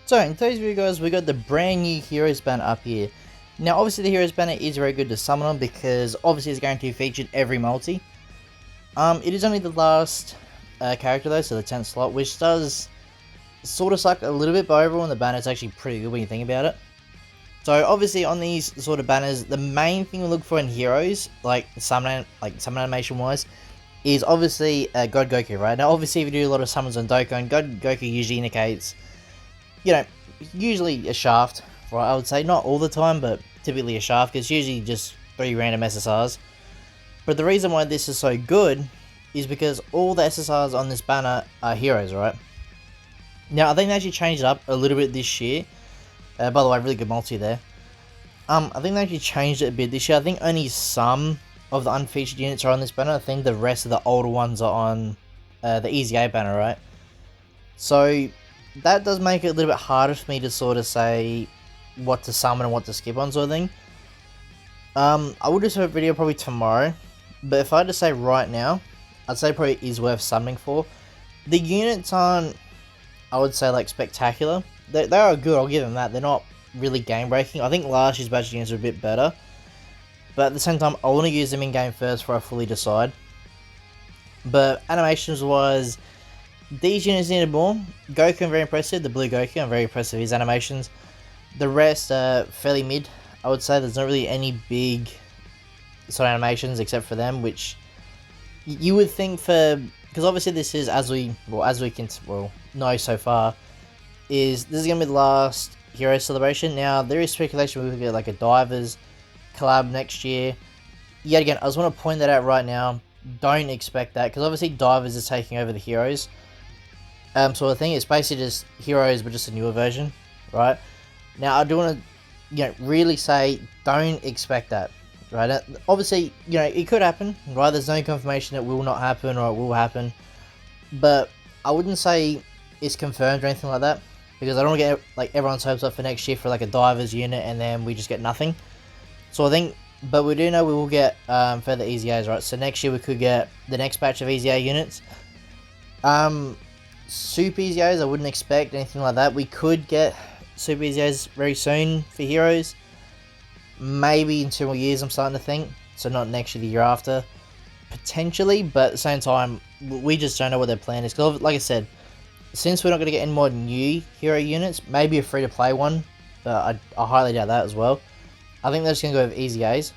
So in today's video guys, we got the brand new Heroes banner up here. Now obviously the Heroes banner is very good to summon on because obviously it's guaranteed featured every multi. It is only the last character though, so the 10th slot, which does sort of suck a little bit, but overall in the banner it's actually pretty good when you think about it. So obviously on these sort of banners, the main thing we look for in Heroes, like summon animation wise, is obviously God Goku, right? Now obviously if you do a lot of summons on Dokkan, God Goku usually indicates, you know, usually a shaft, right? I would say not all the time, but typically a shaft, because it's usually just 3 random SSRs. But the reason why this is so good is because all the SSRs on this banner are heroes, right? Now I think they actually changed it up a little bit this year. By the way, really good multi there. I think they actually changed it a bit this year. I think only some of the unfeatured units are on this banner. I think the rest of the older ones are on the Easy A banner, right? So that does make it a little bit harder for me to sort of say what to summon and what to skip on, sort of thing. I will do a video probably tomorrow, but if I had to say right now, I'd say probably is worth summoning for. The units aren't, I would say, like spectacular. They are good, I'll give them that. They're not really game breaking. I think last year's badge units are a bit better, but at the same time I want to use them in game first before I fully decide. But animations wise, these units needed more. Goku, I'm very impressive. The blue Goku, I'm very impressed with his animations. The rest are fairly mid, I would say. There's not really any big sort of animations except for them, which you would think for, because obviously this is, as we can know so far, this is gonna be the last Hero Celebration. Now there is speculation we could get like a Divers collab next year. Yet again, I just want to point that out right now. Don't expect that, because obviously Divers is taking over the Heroes sort of thing. It's basically just Heroes but just a newer version, right? Now I do want to, really say don't expect that, right? Obviously, it could happen, right? There's no confirmation it will not happen or it will happen, but I wouldn't say it's confirmed or anything like that, because I don't want to get like everyone's hopes up for next year for like a Divers unit and then we just get nothing. So I think, but we do know we will get further Easy A's, right? So next year we could get the next batch of Easy A units. Super Easy A's, I wouldn't expect anything like that. We could get Super Easy A's very soon for Heroes. Maybe in 2 more years, I'm starting to think. So not next year, the year after. Potentially, but at the same time, we just don't know what their plan is. Because like I said, since we're not going to get any more new hero units, maybe a free-to-play one. But I highly doubt that as well. I think they're just going to go with Easy A's.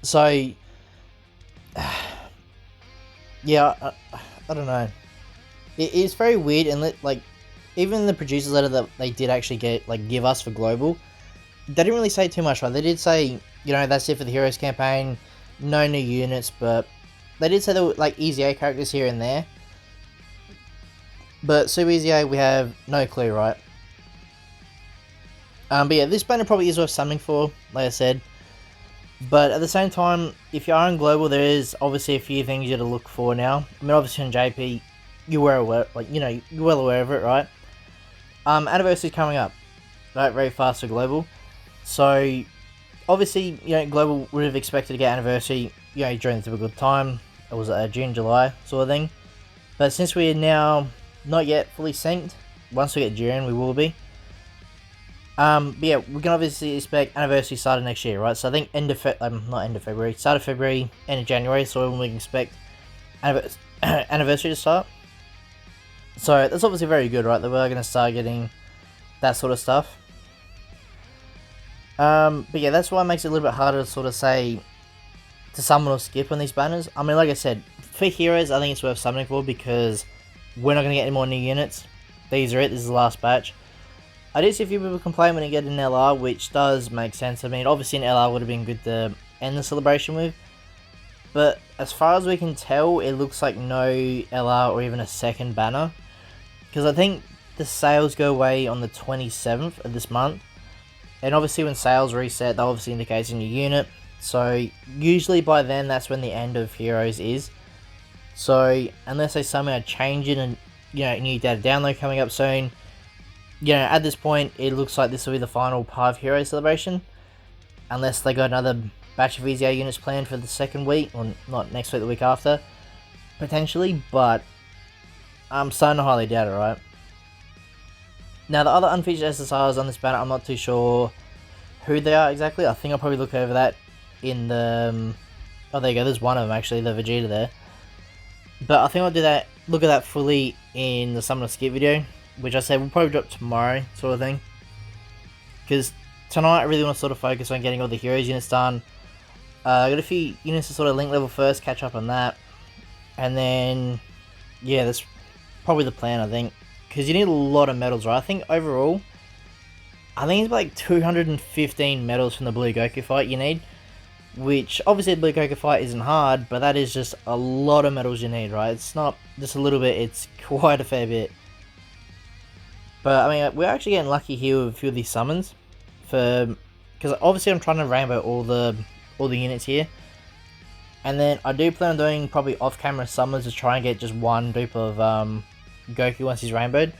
So, yeah, I don't know. It is very weird, and like, even the producers letter that they did actually give us for global, they didn't really say too much, right? They did say, that's it for the Heroes campaign, no new units, but they did say there were like Easy A characters here and there. But Super Easy A, we have no clue, right? But yeah, this banner probably is worth summoning for, like I said. But at the same time, if you are in global, there is obviously a few things you have to look for now. I mean, obviously in JP, you're aware, you're well aware of it, right? Anniversary is coming up, right? Very fast for global. So obviously, global would have expected to get anniversary, during the typical time. It was June, July sort of thing. But since we are now not yet fully synced, once we get June, we will be. But yeah, we can obviously expect anniversary started next year, right? So I think not end of February, start of February, end of January. So when we can expect anniversary to start. So that's obviously very good, right? That we're going to start getting that sort of stuff. But yeah, that's why it makes it a little bit harder to sort of say to summon or skip on these banners. I mean, like I said, for Heroes, I think it's worth summoning for because we're not going to get any more new units. These are it. This is the last batch. I did see a few people complain when you get an LR, which does make sense. I mean, obviously an LR would have been good to end the celebration with. But as far as we can tell, it looks like no LR or even a second banner. Because I think the sales go away on the 27th of this month. And obviously when sales reset, that obviously indicates a new unit. So usually by then, that's when the end of Heroes is. So unless they somehow change it and, new data download coming up soon, at this point, it looks like this will be the final part of Hero Celebration. Unless they got another batch of EZA units planned for the second week, or not next week, the week after. Potentially, but I'm starting to highly doubt it, right? Now the other unfeatured SSRs on this banner, I'm not too sure who they are exactly. I think I'll probably look over that in the... oh, there you go, there's one of them actually, the Vegeta there. But I think I'll do that, look at that fully in the Summoner Skip video, which I said will probably drop tomorrow, sort of thing. Because tonight I really want to sort of focus on getting all the heroes units done. I got a few units to sort of link level first, catch up on that. And then, yeah, that's probably the plan, I think. Because you need a lot of medals, right? I think overall, I think it's like 215 medals from the Blue Goku fight you need. Which, obviously the Blue Goku fight isn't hard, but that is just a lot of medals you need, right? It's not just a little bit, it's quite a fair bit. But, I mean, we're actually getting lucky here with a few of these summons. Because obviously I'm trying to rainbow all the units here. And then I do plan on doing probably off-camera summons to try and get just one dupe of Goku once he's rainbowed.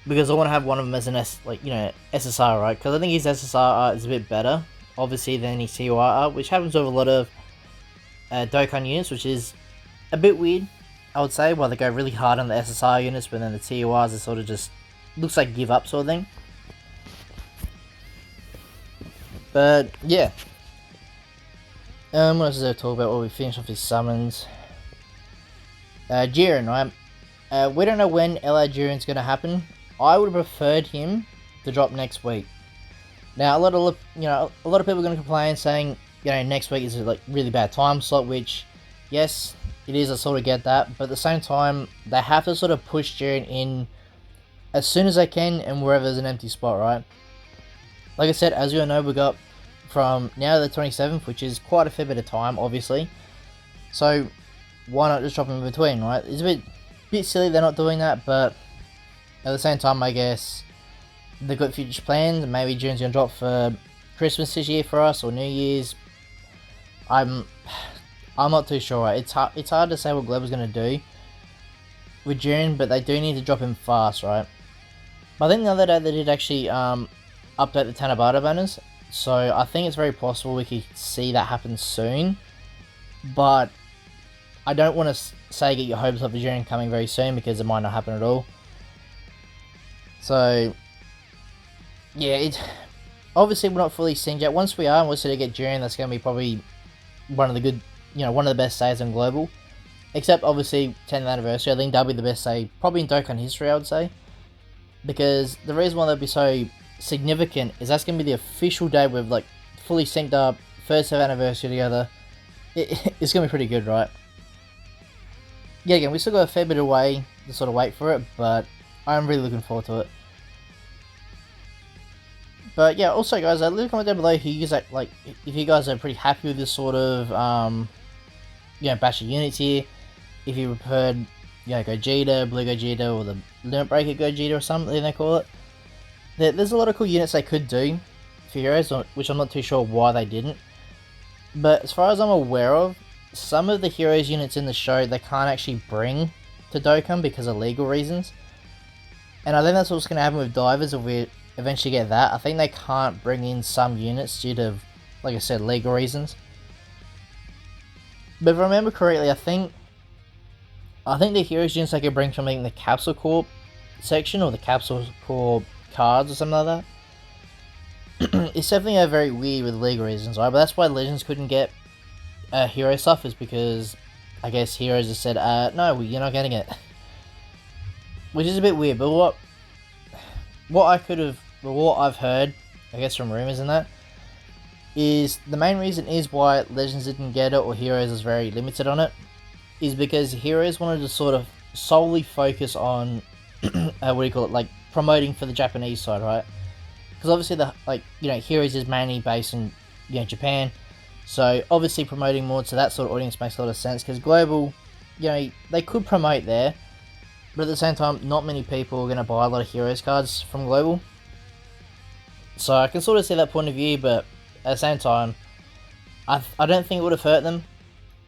Because I want to have one of them as an SSR, right? Because I think his SSR art is a bit better, obviously, than his TOR art, which happens with a lot of Dokkan units, which is a bit weird, I would say, while they go really hard on the SSR units, but then the TORs are sort of just, looks like give up sort of thing. But, yeah. What else is there to talk about while we finish off these summons? Jiren, right? We don't know when LR Jiren's going to happen. I would have preferred him to drop next week. Now, a lot of people are going to complain, saying, next week is a really bad time slot, which, yes, it is. I sort of get that, but at the same time, they have to sort of push Jiren in as soon as they can, and wherever there's an empty spot, right? Like I said, as you all know, we got from now to the 27th, which is quite a fair bit of time, obviously. So, why not just drop him in between, right? It's a bit silly they're not doing that, but at the same time, I guess they've got future plans. Maybe Jiren's gonna drop for Christmas this year for us, or New Year's. I'm not too sure, right? It's hard to say what Global's gonna do with Jiren, but they do need to drop him fast, right? But I think the other day they did actually update the Tanabata banners, so I think it's very possible we could see that happen soon. But I don't want to say get your hopes up for Jiren coming very soon, because it might not happen at all. So, yeah, obviously we're not fully synced yet. Once we are, and we're to get Jiren, that's going to be probably one of the good, one of the best saves on Global. Except, obviously, 10th anniversary, I think that'll be the best save, probably in Dokkan history, I would say. Because the reason why that'd be so significant is that's going to be the official day we've, fully synced up, first 7th anniversary together. It's going to be pretty good, right? Yeah, again, we still got a fair bit of way to sort of wait for it, but I'm really looking forward to it. But yeah, also guys, leave a comment down below who you guys if you guys are pretty happy with this sort of batch of units here. If you preferred Gogeta, Blue Gogeta, or the Limit Breaker Gogeta or something they call it. There's a lot of cool units they could do for heroes, which I'm not too sure why they didn't. But as far as I'm aware of, some of the heroes units in the show they can't actually bring to Dokkan because of legal reasons. And I think that's what's going to happen with Divers if we eventually get that. I think they can't bring in some units due to, like I said, legal reasons. But if I remember correctly, I think the heroes units they could bring from the Capsule Corp section, or the Capsule Corp cards or something like that. It's definitely very weird with legal reasons, right? But that's why Legends couldn't get hero stuff, is because I guess Heroes just said, no, you're not getting it. Which is a bit weird, but what I've heard, I guess from rumors and that, is the main reason is why Legends didn't get it, or Heroes was very limited on it, is because Heroes wanted to sort of solely focus on, promoting for the Japanese side, right? Because obviously Heroes is mainly based in, Japan, so obviously promoting more to that sort of audience makes a lot of sense, because Global, they could promote there, but at the same time, not many people are going to buy a lot of Heroes cards from Global. So I can sort of see that point of view, but at the same time, I don't think it would have hurt them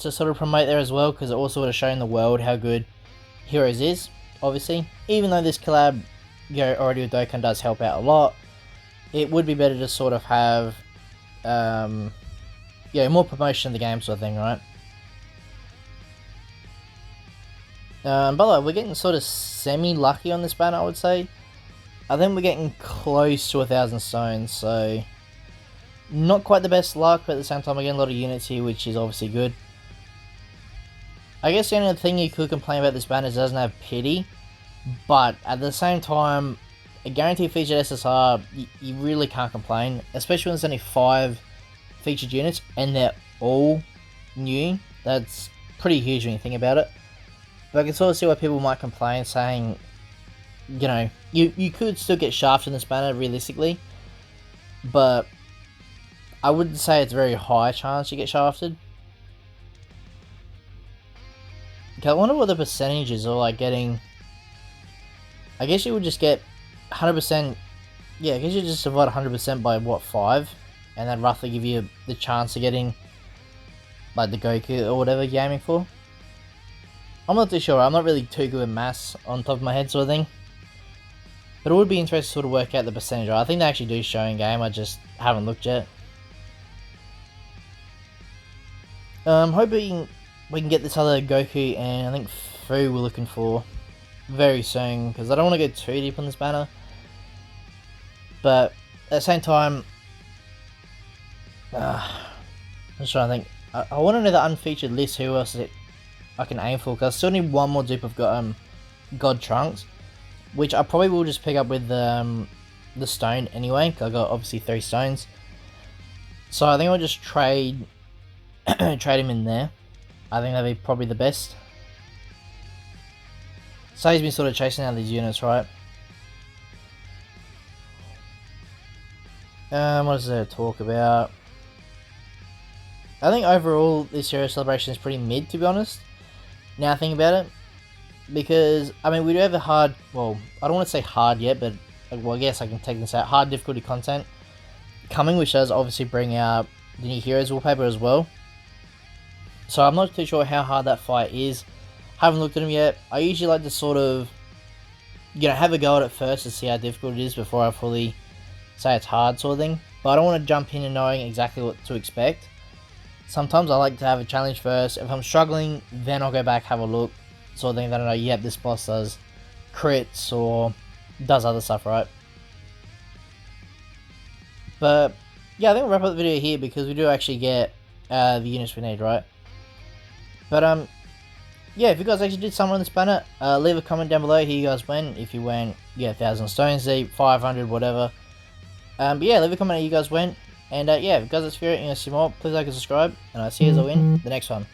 to sort of promote there as well, because it also would have shown the world how good Heroes is, obviously. Even though this collab, already with Dokkan does help out a lot, it would be better to sort of have, more promotion of the game sort of thing, right? By the way, we're getting sort of semi-lucky on this banner, I would say. I think we're getting close to 1,000 stones, so not quite the best luck, but at the same time we're getting a lot of units here, which is obviously good. I guess the only thing you could complain about this banner is it doesn't have pity, but at the same time, a guaranteed featured SSR, you really can't complain, especially when there's only 5 featured units and they're all new. That's pretty huge when you think about it. But I can sort of see why people might complain, saying, you know, you could still get shafted in this banner realistically, but I wouldn't say it's a very high chance you get shafted. Okay, I wonder what the percentages are like getting. I guess you would just get 100%. Yeah, I guess you just divide 100% by what, 5, and then roughly give you the chance of getting like the Goku or whatever you're aiming for. I'm not too sure. I'm not really too good at maths on top of my head, sort of thing. But it would be interesting to sort of work out the percentage. I think they actually do show in game. I just haven't looked yet. Hoping we can get this other Goku and I think Fu we're looking for very soon, because I don't want to go too deep on this banner. But at the same time, I'm just trying to think. I want to know the unfeatured list. Who else is it I can aim for? Because I still need one more dupe of God Trunks, which I probably will just pick up with the stone anyway. Cause I got obviously 3 stones, so I think I'll just trade trade him in there. I think that'd be probably the best. So he's been sort of chasing out these units, right? What is there to talk about? I think overall this Hero Celebration is pretty mid, to be honest. Now think about it, because I mean we do have a hard, well, I don't want to say hard yet, but well, I guess I can take this out, hard difficulty content coming, which does obviously bring out the new Heroes wallpaper as well. So I'm not too sure how hard that fight is. Haven't looked at them yet. I usually like to sort of, you know, have a go at it first to see how difficult it is before I fully say it's hard, sort of thing. But I don't want to jump in and knowing exactly what to expect. Sometimes I like to have a challenge first. If I'm struggling, then I'll go back, have a look, sort of thing. Then I know, yep, this boss does crits or does other stuff, right? But yeah, I think we'll wrap up the video here, because we do actually get the units we need, right? But yeah, if you guys actually did something on this banner, leave a comment down below how you guys went. If you went, yeah, 1,000 stones deep, 500, whatever. But yeah, leave a comment how you guys went. And yeah, if you guys are spirit and you want to see more, please like and subscribe. And I'll see you all in the next one.